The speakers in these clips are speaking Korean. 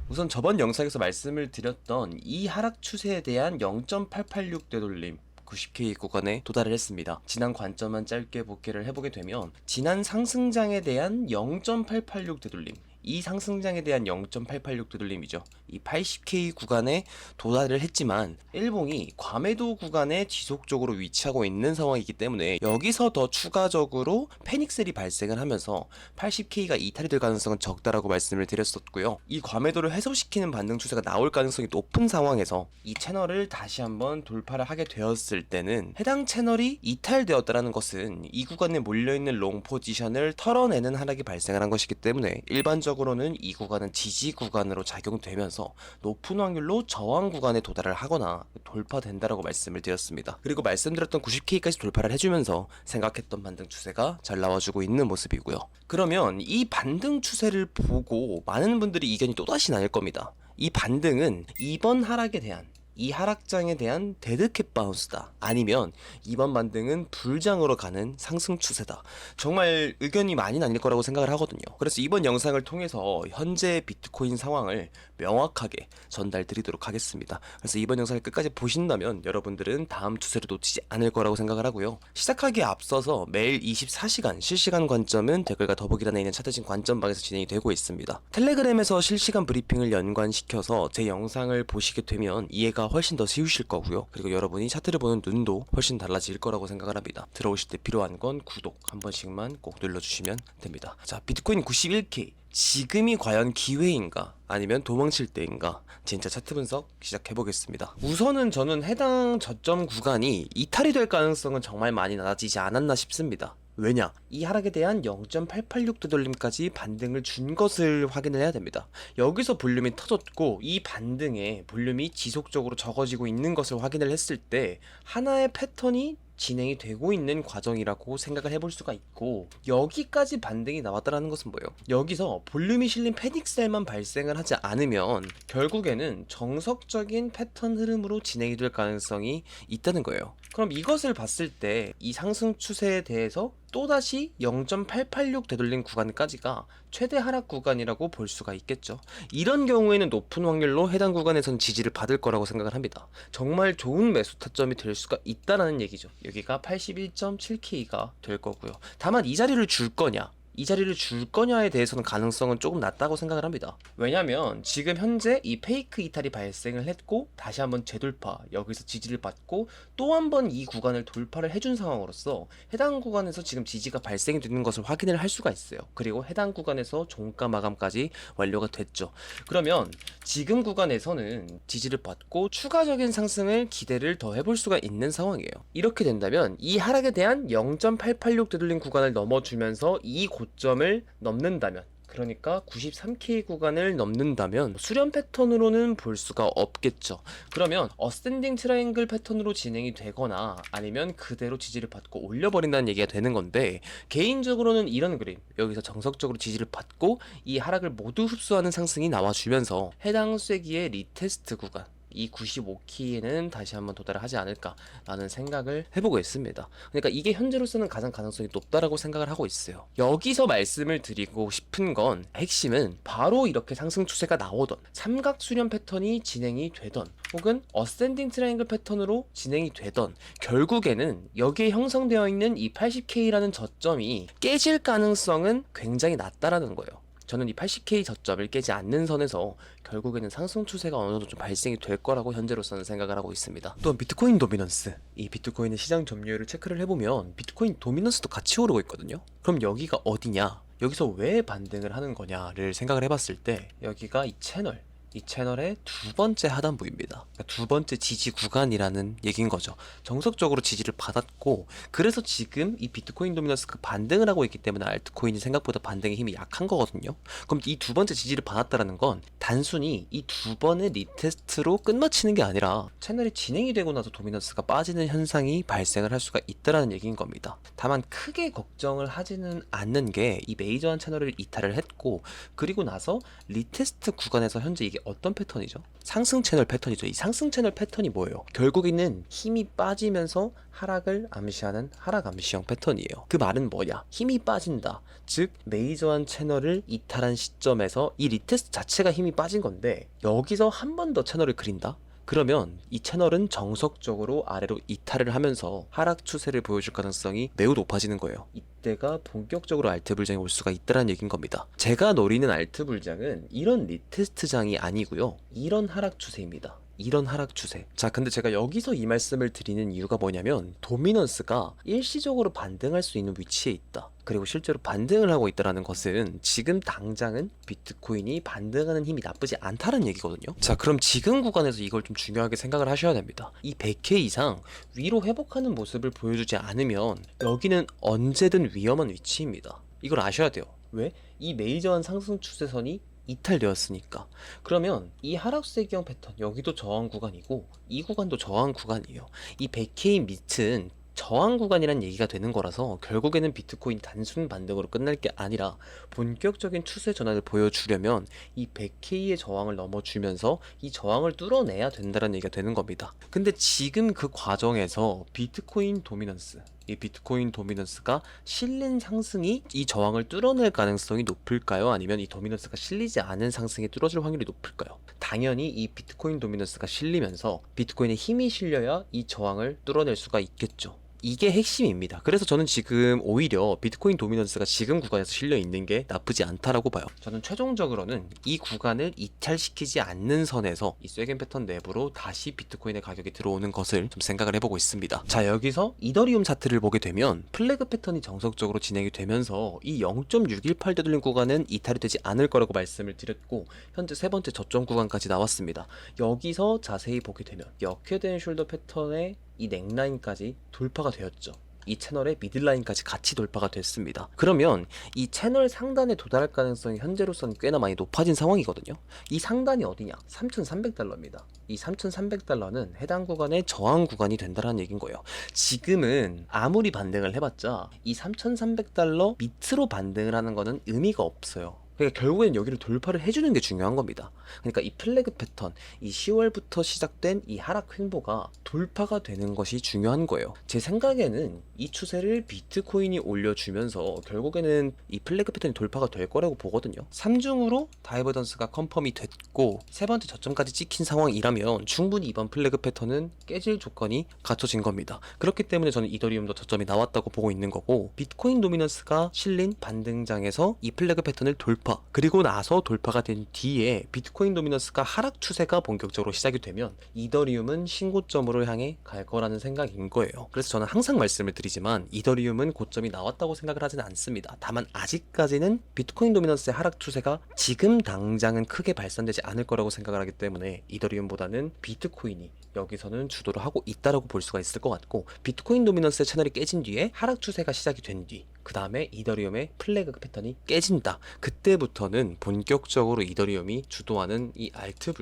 우선 저번 영상에서 말씀을 드렸던 이 하락 추세에 대한 0.886 되돌림 90K 구간에 도달을 했습니다. 지난 관점만 짧게 복귀를 해보게 되면 지난 상승장에 대한 0.886 되돌림, 이 상승장에 대한 0.886 되돌림이죠. 이 80K 구간에 도달을 했지만 일봉이 과매도 구간에 지속적으로 위치하고 있는 상황이기 때문에 여기서 더 추가적으로 패닉셀이 발생을 하면서 80K가 이탈이 될 가능성은 적다라고 말씀을 드렸었고요. 이 과매도를 해소시키는 반등 추세가 나올 가능성이 높은 상황에서 이 채널을 다시 한번 돌파를 하게 되었을 때는 해당 채널이 이탈되었다는 것은 이 구간에 몰려있는 롱 포지션을 털어내는 하락이 발생을 한 것이기 때문에 일반적으로는 이 구간은 지지 구간으로 작용되면서 높은 확률로 저항 구간에 도달을 하거나 돌파된다라고 말씀을 드렸습니다. 그리고 말씀드렸던 90K까지 돌파를 해주면서 생각했던 반등 추세가 잘 나와주고 있는 모습이고요. 그러면 이 반등 추세를 보고 많은 분들이 이견이 또다시 나뉠 겁니다. 이 반등은 이번 하락에 대한, 이 하락장에 대한 데드캣 바운스다, 아니면 이번 반등은 불장으로 가는 상승 추세다, 정말 의견이 많이 나뉠 거라고 생각을 하거든요. 그래서 이번 영상을 통해서 현재 비트코인 상황을 명확하게 전달 드리도록 하겠습니다. 그래서 이번 영상을 끝까지 보신다면 여러분들은 다음 추세를 놓치지 않을 거라고 생각을 하고요. 시작하기에 앞서서 매일 24시간 실시간 관점은 댓글과 더보기란에 있는 차트진 관점방에서 진행이 되고 있습니다. 텔레그램에서 실시간 브리핑을 연관시켜서 제 영상을 보시게 되면 이해가 훨씬 더 쉬우실 거고요. 그리고 여러분이 차트를 보는 눈도 훨씬 달라질 거라고 생각을 합니다. 들어오실 때 필요한 건 구독 한 번씩만 꼭 눌러주시면 됩니다. 자, 비트코인 91K, 지금이 과연 기회인가 아니면 도망칠 때인가, 진짜 차트 분석 시작해보겠습니다. 우선은 저는 해당 저점 구간이 이탈이 될 가능성은 정말 많이 낮아지지 않았나 싶습니다. 왜냐? 이 하락에 대한 0.886 되돌림까지 반등을 준 것을 확인을 해야 됩니다. 여기서 볼륨이 터졌고 이 반등에 볼륨이 지속적으로 적어지고 있는 것을 확인을 했을 때 하나의 패턴이 진행이 되고 있는 과정이라고 생각을 해볼 수가 있고, 여기까지 반등이 나왔다는 것은 뭐예요? 여기서 볼륨이 실린 패닉셀만 발생을 하지 않으면 결국에는 정석적인 패턴 흐름으로 진행이 될 가능성이 있다는 거예요. 그럼 이것을 봤을 때 이 상승 추세에 대해서 또다시 0.886 되돌린 구간까지가 최대 하락 구간이라고 볼 수가 있겠죠. 이런 경우에는 높은 확률로 해당 구간에서는 지지를 받을 거라고 생각을 합니다. 정말 좋은 매수 타점이 될 수가 있다라는 얘기죠. 여기가 81.7K가 될 거고요. 다만 이 자리를 줄 거냐, 이 자리를 줄 거냐에 대해서는 가능성은 조금 낮다고 생각을 합니다. 왜냐면 지금 현재 이 페이크 이탈이 발생을 했고 다시 한번 재돌파, 여기서 지지를 받고 또 한 번 이 구간을 돌파를 해준 상황으로서 해당 구간에서 지금 지지가 발생이 되는 것을 확인을 할 수가 있어요. 그리고 해당 구간에서 종가 마감까지 완료가 됐죠. 그러면 지금 구간에서는 지지를 받고 추가적인 상승을 기대를 더 해볼 수가 있는 상황이에요. 이렇게 된다면 이 하락에 대한 0.886 되돌린 구간을 넘어주면서 이 고점을 넘는다면, 그러니까 93K 구간을 넘는다면 수렴 패턴으로는 볼 수가 없겠죠. 그러면 어센딩 트라이앵글 패턴으로 진행이 되거나 아니면 그대로 지지를 받고 올려버린다는 얘기가 되는 건데, 개인적으로는 이런 그림, 여기서 정석적으로 지지를 받고 이 하락을 모두 흡수하는 상승이 나와주면서 해당 쐐기의 리테스트 구간, 이 95키에는 다시 한번 도달을 하지 않을까라는 생각을 해보고 있습니다. 그러니까 이게 현재로서는 가장 가능성이 높다라고 생각을 하고 있어요. 여기서 말씀을 드리고 싶은 건, 핵심은 바로 이렇게 상승 추세가 나오던 삼각 수렴 패턴이 진행이 되던 혹은 어센딩 트라이앵글 패턴으로 진행이 되던 결국에는 여기에 형성되어 있는 이 80K라는 저점이 깨질 가능성은 굉장히 낮다라는 거예요. 저는 이 80K 저점을 깨지 않는 선에서 결국에는 상승 추세가 어느 정도 좀 발생이 될 거라고 현재로서는 생각을 하고 있습니다. 또한 비트코인 도미넌스, 이 비트코인의 시장 점유율을 체크를 해보면 비트코인 도미넌스도 같이 오르고 있거든요. 그럼 여기가 어디냐? 여기서 왜 반등을 하는 거냐를 생각을 해봤을 때 여기가 이 채널의 두 번째 하단부입니다. 그러니까 두 번째 지지 구간이라는 얘기인 거죠. 정석적으로 지지를 받았고, 그래서 지금 이 비트코인 도미넌스가 반등을 하고 있기 때문에 알트코인이 생각보다 반등의 힘이 약한 거거든요. 그럼 이 두 번째 지지를 받았다라는 건 단순히 이 두 번의 리테스트로 끝마치는 게 아니라 채널이 진행이 되고 나서 도미넌스가 빠지는 현상이 발생을 할 수가 있다라는 얘기인 겁니다. 다만 크게 걱정을 하지는 않는 게, 이 메이저한 채널을 이탈을 했고 그리고 나서 리테스트 구간에서 현재 이게 어떤 패턴이죠? 상승 채널 패턴이죠. 이 상승 채널 패턴이 뭐예요? 결국에는 힘이 빠지면서 하락을 암시하는 하락 암시형 패턴이에요. 그 말은 뭐냐? 힘이 빠진다. 즉 메이저한 채널을 이탈한 시점에서 이 리테스트 자체가 힘이 빠진 건데 여기서 한 번 더 채널을 그린다? 그러면 이 채널은 정석적으로 아래로 이탈을 하면서 하락 추세를 보여줄 가능성이 매우 높아지는 거예요. 이때가 본격적으로 알트 불장이 올 수가 있다는 얘기인 겁니다. 제가 노리는 알트 불장은 이런 리테스트장이 아니고요. 이런 하락 추세입니다. 이런 하락 추세. 자, 근데 제가 여기서 이 말씀을 드리는 이유가 뭐냐면 도미넌스가 일시적으로 반등할 수 있는 위치에 있다. 그리고 실제로 반등을 하고 있다는 것은 지금 당장은 비트코인이 반등하는 힘이 나쁘지 않다는 얘기거든요. 자, 그럼 지금 구간에서 이걸 좀 중요하게 생각을 하셔야 됩니다. 이 100K 이상 위로 회복하는 모습을 보여주지 않으면 여기는 언제든 위험한 위치입니다. 이걸 아셔야 돼요. 왜? 이 메이저한 상승 추세선이 이탈되었으니까. 그러면 이 하락세기형 패턴 여기도 저항 구간이고 이 구간도 저항 구간이에요. 이 100K 밑은 저항 구간이란 얘기가 되는 거라서 결국에는 비트코인 단순 반등으로 끝날 게 아니라 본격적인 추세 전환을 보여주려면 이 100K의 저항을 넘어주면서 이 저항을 뚫어내야 된다는 얘기가 되는 겁니다. 근데 지금 그 과정에서 비트코인 도미넌스, 이 비트코인 도미넌스가 실린 상승이 이 저항을 뚫어낼 가능성이 높을까요? 아니면 이 도미넌스가 실리지 않은 상승이 뚫어질 확률이 높을까요? 당연히 이 비트코인 도미넌스가 실리면서 비트코인에 힘이 실려야 이 저항을 뚫어낼 수가 있겠죠. 이게 핵심입니다. 그래서 저는 지금 오히려 비트코인 도미넌스가 지금 구간에서 실려 있는 게 나쁘지 않다라고 봐요. 저는 최종적으로는 이 구간을 이탈시키지 않는 선에서 이 쇠겐 패턴 내부로 다시 비트코인의 가격이 들어오는 것을 좀 생각을 해보고 있습니다. 자, 여기서 이더리움 차트를 보게 되면 플래그 패턴이 정석적으로 진행이 되면서 이 0.618 되돌림 구간은 이탈이 되지 않을 거라고 말씀을 드렸고 현재 세 번째 저점 구간까지 나왔습니다. 여기서 자세히 보게 되면 역회된 숄더 패턴의 이 넥라인까지 돌파가 되었죠. 이 채널의 미들라인까지 같이 돌파가 됐습니다. 그러면 이 채널 상단에 도달할 가능성이 현재로서는 꽤나 많이 높아진 상황이거든요. 이 상단이 어디냐? 3,300달러입니다. 이 3,300달러는 해당 구간의 저항 구간이 된다는 얘기인 거예요. 지금은 아무리 반등을 해봤자 이 3,300달러 밑으로 반등을 하는 거는 의미가 없어요. 그러니까 결국엔 여기를 돌파를 해주는 게 중요한 겁니다. 그러니까 이 플래그 패턴, 이 10월부터 시작된 이 하락 횡보가 돌파가 되는 것이 중요한 거예요. 제 생각에는 이 추세를 비트코인이 올려주면서 결국에는 이 플래그 패턴이 돌파가 될 거라고 보거든요. 3중으로 다이버전스가 컨펌이 됐고 세 번째 저점까지 찍힌 상황이라면 충분히 이번 플래그 패턴은 깨질 조건이 갖춰진 겁니다. 그렇기 때문에 저는 이더리움도 저점이 나왔다고 보고 있는 거고 비트코인 도미넌스가 실린 반등장에서 이 플래그 패턴을 돌파 그리고 나서 돌파가 된 뒤에 비트코인 도미넌스가 하락 추세가 본격적으로 시작이 되면 이더리움은 신고점으로 향해 갈 거라는 생각인 거예요. 그래서 저는 항상 말씀을 드리지만 이더리움은 고점이 나왔다고 생각을 하지는 않습니다. 다만 아직까지는 비트코인 도미넌스의 하락 추세가 지금 당장은 크게 발산되지 않을 거라고 생각을 하기 때문에 이더리움보다는 비트코인이 여기서는 주도를 하고 있다라고 볼 수가 있을 것 같고 비트코인 도미넌스의 채널이 깨진 뒤에 하락 추세가 시작이 된 뒤 그 다음에 이더리움의 플래그 패턴이 깨진다. 그때부터는 본격적으로 이더리움이 주도하는 이 알트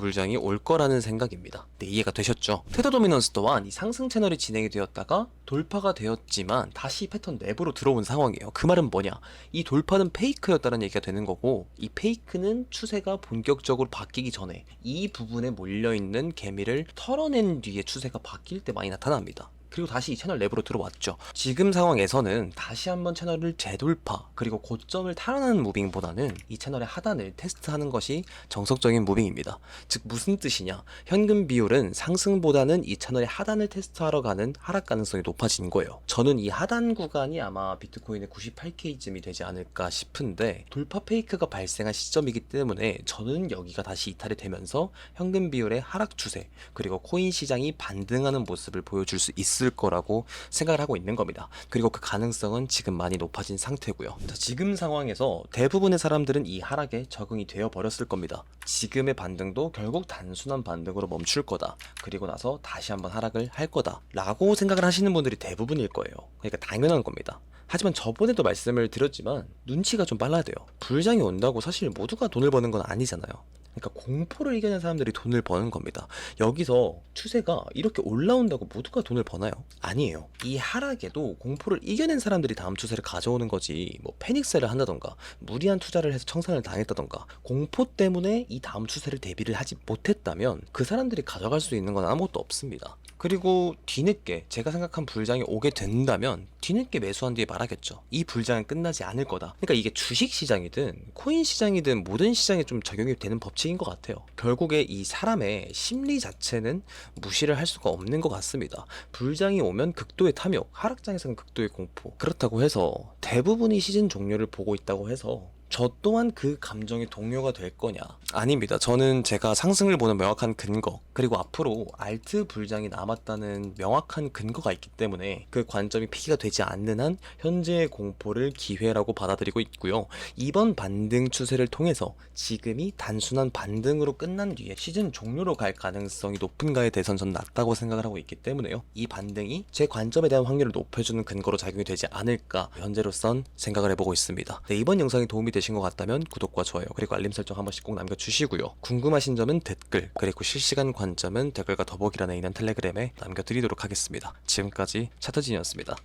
불장이 올 거라는 생각입니다. 네, 이해가 되셨죠? 테더 도미넌스 또한 이 상승 채널이 진행이 되었다가 돌파가 되었지만 다시 패턴 내부로 들어온 상황이에요. 그 말은 뭐냐? 이 돌파는 페이크였다는 얘기가 되는 거고 이 페이크는 추세가 본격적으로 바뀌기 전에 이 부분에 몰려있는 개미를 털어낸 뒤에 추세가 바뀔 때 많이 나타납니다. 그리고 다시 이 채널 내부로 들어왔죠. 지금 상황에서는 다시 한번 채널을 재돌파 그리고 고점을 탈환하는 무빙보다는 이 채널의 하단을 테스트하는 것이 정석적인 무빙입니다. 즉 무슨 뜻이냐? 현금 비율은 상승보다는 이 채널의 하단을 테스트하러 가는 하락 가능성이 높아진 거예요. 저는 이 하단 구간이 아마 비트코인의 98K쯤이 되지 않을까 싶은데 돌파 페이크가 발생한 시점이기 때문에 저는 여기가 다시 이탈이 되면서 현금 비율의 하락 추세 그리고 코인 시장이 반등하는 모습을 보여줄 수 있을 거라고 생각을 하고 있는 겁니다. 그리고 그 가능성은 지금 많이 높아진 상태고요. 자, 지금 상황에서 대부분의 사람들은 이 하락에 적응이 되어 버렸을 겁니다. 지금의 반등도 결국 단순한 반등으로 멈출 거다. 그리고 나서 다시 한번 하락을 할 거다 라고 생각을 하시는 분들이 대부분일 거예요. 그러니까 당연한 겁니다. 하지만 저번에도 말씀을 드렸지만 눈치가 좀 빨라야 돼요. 불장이 온다고 사실 모두가 돈을 버는 건 아니잖아요. 그러니까 공포를 이겨낸 사람들이 돈을 버는 겁니다. 여기서 추세가 이렇게 올라온다고 모두가 돈을 버나요? 아니에요. 이 하락에도 공포를 이겨낸 사람들이 다음 추세를 가져오는 거지, 뭐 패닉셀을 한다던가 무리한 투자를 해서 청산을 당했다던가 공포 때문에 이 다음 추세를 대비를 하지 못했다면 그 사람들이 가져갈 수 있는 건 아무것도 없습니다. 그리고 뒤늦게 제가 생각한 불장이 오게 된다면 뒤늦게 매수한 뒤에 말하겠죠. 이 불장은 끝나지 않을 거다. 그러니까 이게 주식 시장이든 코인 시장이든 모든 시장에 좀 적용이 되는 법칙인 것 같아요. 결국에 이 사람의 심리 자체는 무시를 할 수가 없는 것 같습니다. 불장이 오면 극도의 탐욕, 하락장에서는 극도의 공포. 그렇다고 해서 대부분이 시즌 종료를 보고 있다고 해서 저 또한 그 감정의 동요가 될 거냐? 아닙니다. 저는 제가 상승을 보는 명확한 근거, 그리고 앞으로 알트 불장이 남았다는 명확한 근거가 있기 때문에 그 관점이 폐기가 되지 않는 한 현재의 공포를 기회라고 받아들이고 있고요. 이번 반등 추세를 통해서 지금이 단순한 반등으로 끝난 뒤에 시즌 종료로 갈 가능성이 높은가에 대해서는 전 낮다고 생각을 하고 있기 때문에요. 이 반등이 제 관점에 대한 확률을 높여주는 근거로 작용이 되지 않을까 현재로선 생각을 해보고 있습니다. 네, 이번 영상이 도움이 되신 것 같다면 구독과 좋아요 그리고 알림 설정 한 번씩 꼭 남겨주시고요. 궁금하신 점은 댓글, 그리고 실시간 관점은 댓글과 더보기란에 있는 텔레그램에 남겨드리도록 하겠습니다. 지금까지 차트진이었습니다.